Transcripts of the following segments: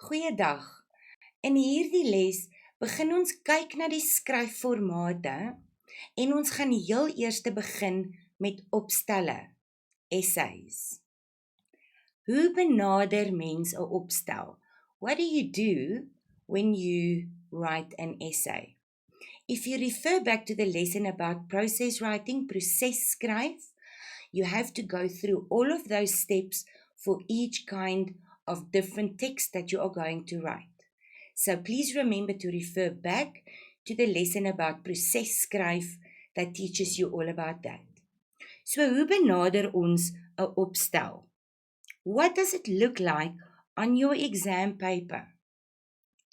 Goeiedag. In hierdie les begin ons kyk na die skryfformate en ons gaan heel eers begin met opstelle, essays. Hoe benader mens 'n opstel? What do you do when you write an essay? If you refer back to the lesson about process writing, proses skryf, you have to go through all of those steps for each kind of different text that you are going to write. So please remember to refer back to the lesson about proses skryf that teaches you all about that. So hoe benader ons 'n opstel? What does it look like on your exam paper?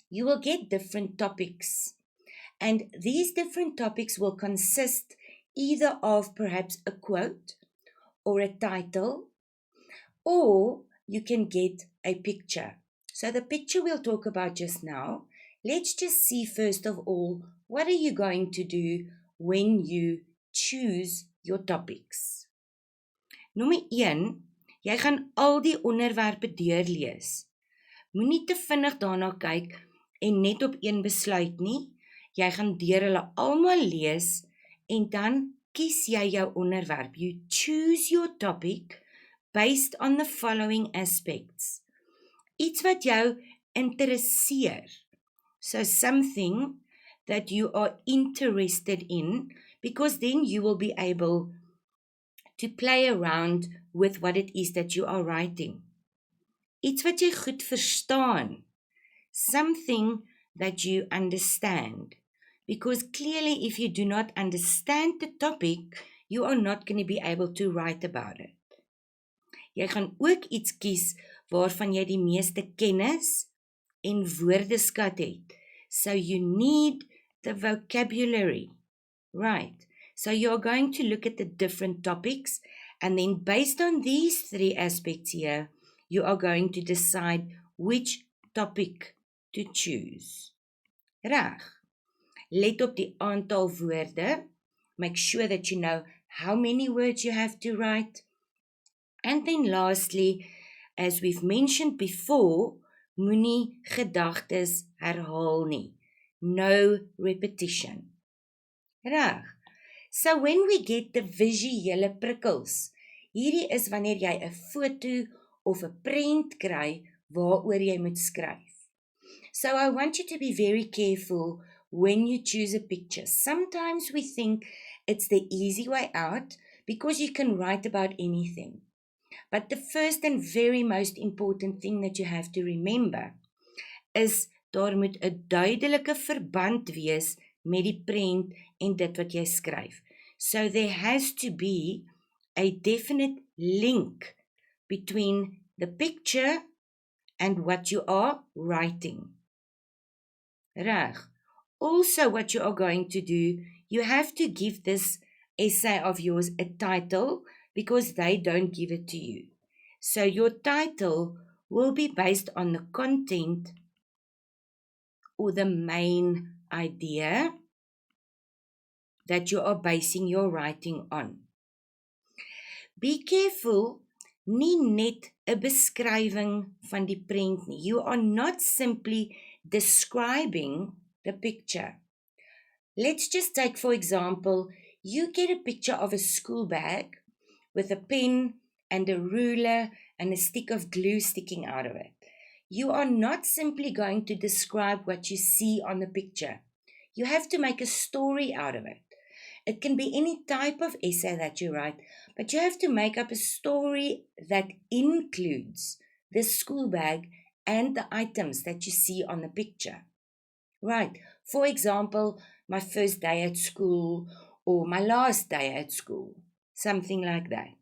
You will get different topics, and these different topics will consist either of perhaps a quote or a title, or you can get a picture. So the picture we'll talk about just now. Let's just see first of all, what are you going to do when you choose your topics? Nommer 1, jy gaan al die onderwerpe deurlees. Moenie te vinnig daarna kyk en net op een besluit nie. Jy gaan deur hulle almal lees en dan kies jy jou onderwerp. You choose your topic based on the following aspects. Iets wat jou interesseer. So something that you are interested in, because then you will be able to play around with what it is that you are writing. Iets wat jy goed verstaan. Something that you understand. Because clearly if you do not understand the topic, you are not going to be able to write about it. Jy gaan ook iets kies waarvan jy die meeste kennis en woordeskat het. So you need the vocabulary, right? So you're going to look at the different topics, and then based on these 3 aspects here, you are going to decide which topic to choose. Reg. Let op die aantal woorde. Make sure that you know how many words you have to write. And then lastly, as we've mentioned before, moenie gedagtes herhaal nie. No repetition. Reg. So when we get the visuele prikkels, hierdie is wanneer jy 'n foto of 'n prent kry waaroor jy moet skryf. So I want you to be very careful when you choose a picture. Sometimes we think it's the easy way out because you can write about anything. But the first and very most important thing that you have to remember is daar moet 'n duidelike verband wees met die prent en dit wat jy skryf. So there has to be a definite link between the picture and what you are writing. Reg. Also, what you are going to do, you have to give this essay of yours a title because they don't give it to you. So your title will be based on the content or the main idea that you are basing your writing on. Be careful, nie net 'n beskrywing van die prent nie. You are not simply describing the picture. Let's just take, for example, you get a picture of a school bag with a pen and a ruler and a stick of glue sticking out of it. You are not simply going to describe what you see on the picture. You have to make a story out of it. It can be any type of essay that you write, but you have to make up a story that includes the school bag and the items that you see on the picture. Right. For example, my first day at school or my last day at school. Something like that.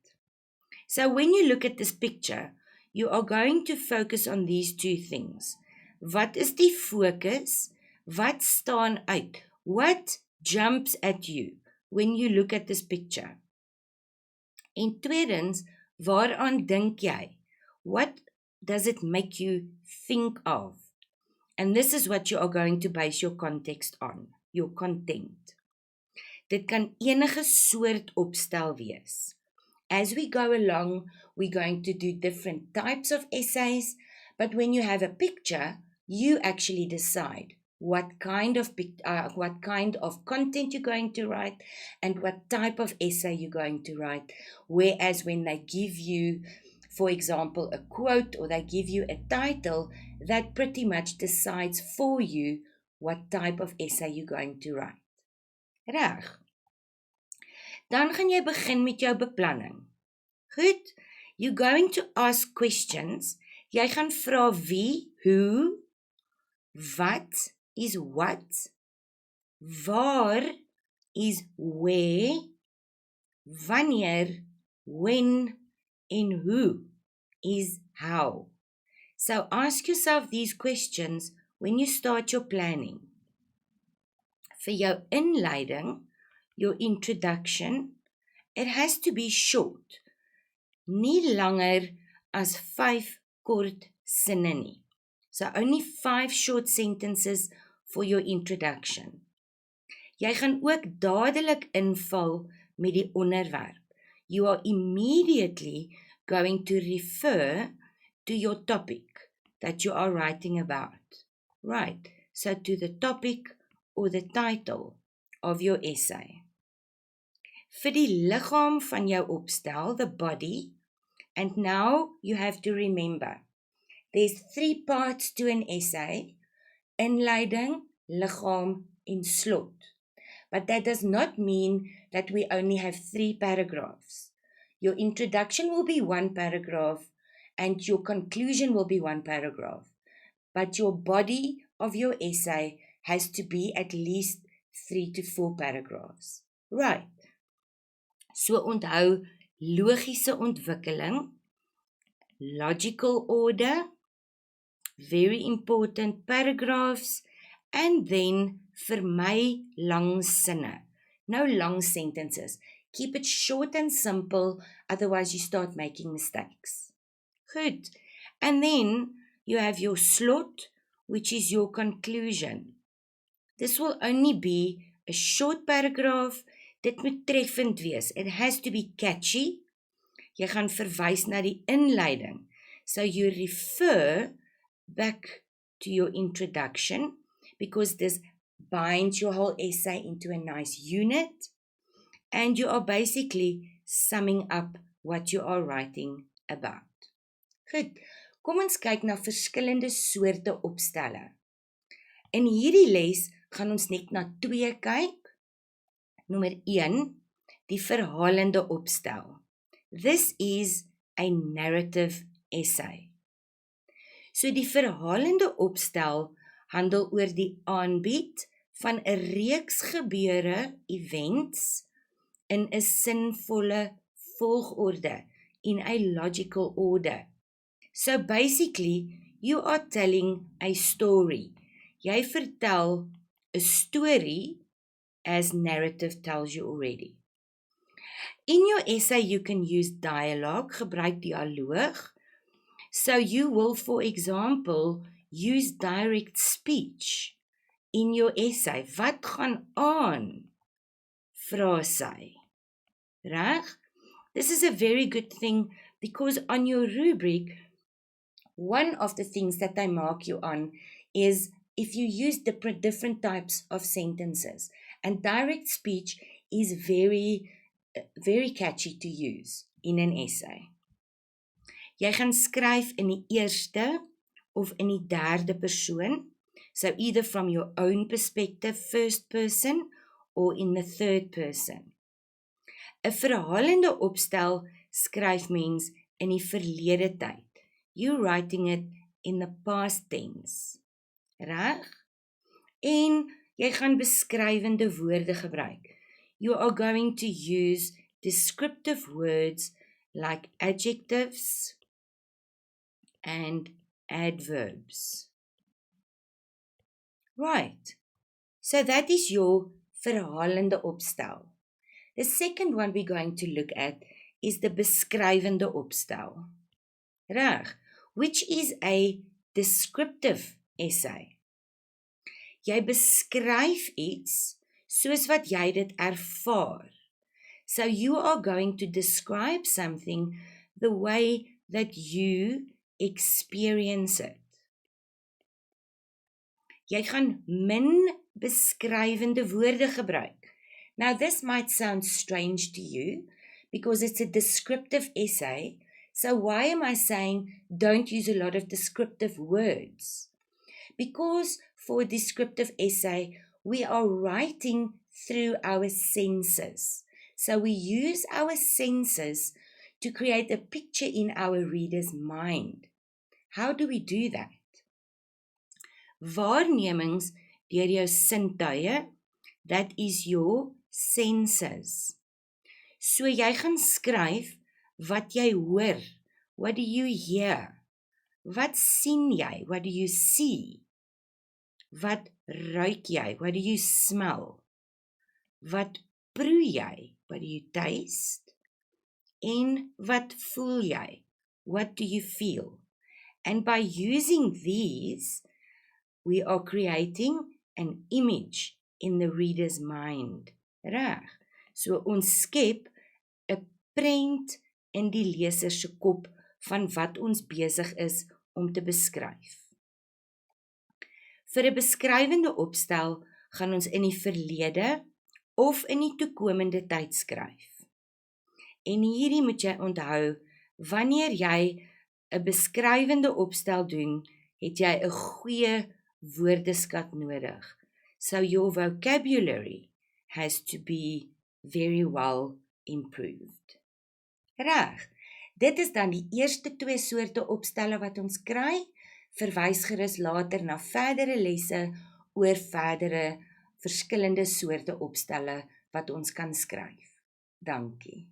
So when you look at this picture, you are going to focus on these 2 things. Wat is die fokus? Wat staan uit? What jumps at you when you look at this picture? En tweedens, waaraan dink jy? What does it make you think of? And this is what you are going to base your context on, your content. Dit kan enige soort opstel wees. As we go along, we're going to do different types of essays, But when you have a picture, you actually decide what kind of content you're going to write and what type of essay you're going to write. Whereas when they give you, for example, a quote or they give you a title, that pretty much decides for you what type of essay you're going to write. Reg. Dan gaan jy begin met jou beplanning. Goed, you're going to ask questions. Jy gaan vra wie, who, wat is what, waar is where, wanneer, when, and who is how. So ask yourself these questions when you start your planning. For your inleiding, your introduction, it has to be short. Nie langer as 5 kort sinne nie. So only 5 short sentences for your introduction. Jy gaan ook dadelik inval met die onderwerp. You are immediately going to refer to your topic that you are writing about. Right, so to the topic or the title of your essay. Vir die liggaam van jou opstel, the body, and now you have to remember, there's 3 parts to an essay: inleiding, liggaam, en slot. But that does not mean that we only have 3 paragraphs. Your introduction will be 1 paragraph and your conclusion will be 1 paragraph. But your body of your essay has to be at least 3 to 4 paragraphs. Right. So onthou, logiese ontwikkeling, logical order, very important paragraphs, and then vermy lang sinne. No long sentences. Keep it short and simple, otherwise you start making mistakes. Good. And then you have your slot, which is your conclusion. This will only be a short paragraph. Dit moet treffend wees. It has to be catchy. Jy gaan verwys na die inleiding. So you refer back to your introduction because this binds your whole essay into a nice unit. And you are basically summing up what you are writing about. Goed, kom ons kyk na verskillende soorte opstelle. In hierdie les gaan ons net na 2 kyk. Nommer 1, die verhalende opstel. This is a narrative essay. So die verhalende opstel handel oor die aanbied van 'n reeks gebeure, events, in 'n sinvolle volgorde, in a logical order. So basically, you are telling a story. Jy vertel 'n story as narrative tells you already. In your essay, you can use dialogue, gebruik dialoog. So you will, for example, use direct speech in your essay. Wat gaan aan? Vra sy. Reg? This is a very good thing because on your rubric, one of the things that they mark you on is if you use different types of sentences. And direct speech is very, very catchy to use in an essay. Jy gaan skryf in die eerste of in die derde persoon, so either from your own perspective, first person, or in the third person. 'n verhalende opstel skryf mens in die verlede tyd. You writing it in the past tense. Reg? En jy gaan beskrywende woorde gebruik. You are going to use descriptive words like adjectives and adverbs. Right. So that is your verhalende opstel. The second one we're going to look at is the beskrywende opstel. Reg, which is a descriptive essay. Jy beskryf iets soos wat jy dit ervaar. So you are going to describe something the way that you experience it. Jy gaan min beskrywende woorde gebruik. Now this might sound strange to you because it's a descriptive essay. So why am I saying don't use a lot of descriptive words? Because for a descriptive essay, we are writing through our senses. So we use our senses to create a picture in our reader's mind. How do we do that? Waarnemings deur jou sintuie, that is your senses. So jy gaan skryf wat jy hoor. What do you hear? Wat sien jy? What do you see? Wat ruik jy? What do you smell? Wat proe jy? What do you taste? En wat voel jy? What do you feel? And by using these, we are creating an image in the reader's mind. Reg. So ons skep 'n prent in die leser se kop van wat ons besig is om te beskryf. Vir 'n beskrywende opstel gaan ons in die verlede of in die toekomende tyd skryf. En hierdie moet jy onthou, wanneer jy 'n beskrywende opstel doen, het jy 'n goeie woordeskat nodig. So your vocabulary has to be very well improved. Reg. Dit is dan die eerste 2 soorte opstelle wat ons kry. Verwys gerus later na verdere lesse oor verdere verskillende soorte opstelle wat ons kan skryf. Dankie.